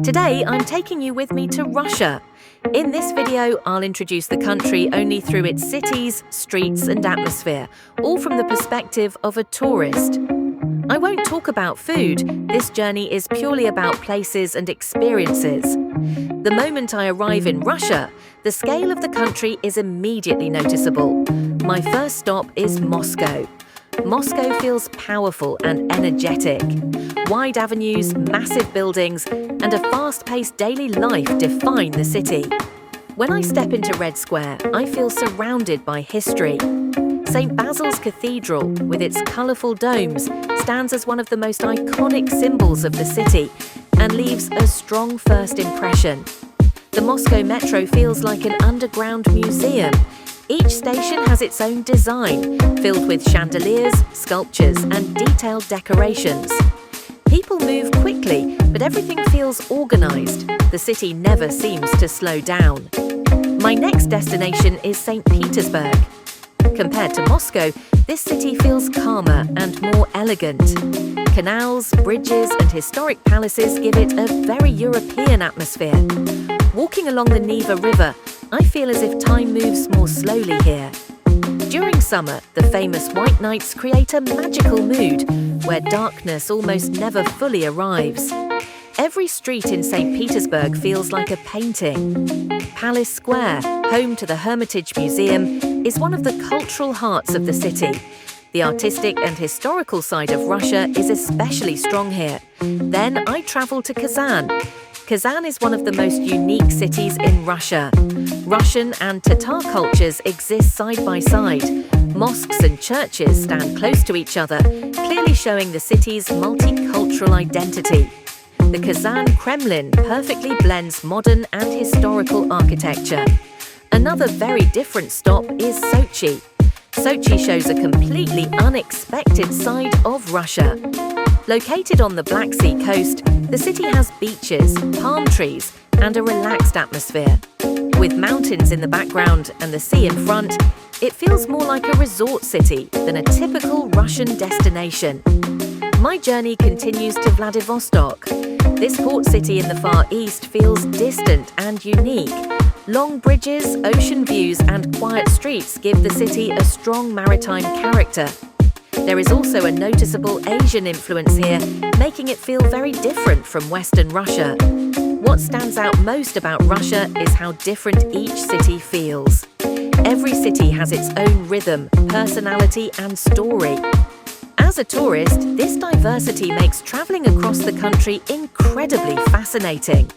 Today, I'm taking you with me to Russia. In this video, I'll introduce the country only through its cities, streets, and atmosphere, all from the perspective of a tourist. I won't talk about food. This journey is purely about places and experiences. The moment I arrive in Russia, the scale of the country is immediately noticeable. My first stop is Moscow. Moscow feels powerful and energetic. Wide avenues, massive buildings, and a fast-paced daily life define the city. When I step into Red Square, I feel surrounded by history. St. Basil's Cathedral, with its colourful domes, stands as one of the most iconic symbols of the city and leaves a strong first impression. The Moscow Metro feels like an underground museum. Each station has its own design, filled with chandeliers, sculptures, and detailed decorations. People move quickly, but everything feels organised. The city never seems to slow down. My next destination is St. Petersburg. Compared to Moscow, this city feels calmer and more elegant. Canals, bridges, and historic palaces give it a very European atmosphere. Walking along the Neva River, I feel as if time moves more slowly here. During summer, the famous white nights create a magical mood, where darkness almost never fully arrives. Every street in St. Petersburg feels like a painting. Palace Square, home to the Hermitage Museum, is one of the cultural hearts of the city. The artistic and historical side of Russia is especially strong here. Then I travel to Kazan. Kazan is one of the most unique cities in Russia. Russian and Tatar cultures exist side by side. Mosques and churches stand close to each other, clearly showing the city's multicultural identity. The Kazan Kremlin perfectly blends modern and historical architecture. Another very different stop is Sochi. Sochi shows a completely unexpected side of Russia. Located on the Black Sea coast, the city has beaches, palm trees, and a relaxed atmosphere. With mountains in the background and the sea in front, it feels more like a resort city than a typical Russian destination. My journey continues to Vladivostok. This port city in the Far East feels distant and unique. Long bridges, ocean views, and quiet streets give the city a strong maritime character. There is also a noticeable Asian influence here, making it feel very different from Western Russia. What stands out most about Russia is how different each city feels. Every city has its own rhythm, personality, and story. As a tourist, this diversity makes travelling across the country incredibly fascinating.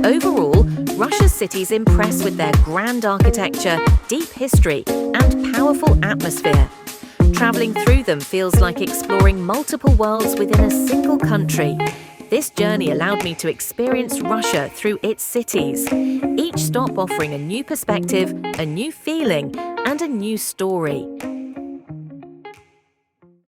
Overall, Russia's cities impress with their grand architecture, deep history, and powerful atmosphere. Travelling through them feels like exploring multiple worlds within a single country. This journey allowed me to experience Russia through its cities, each stop offering a new perspective, a new feeling, and a new story.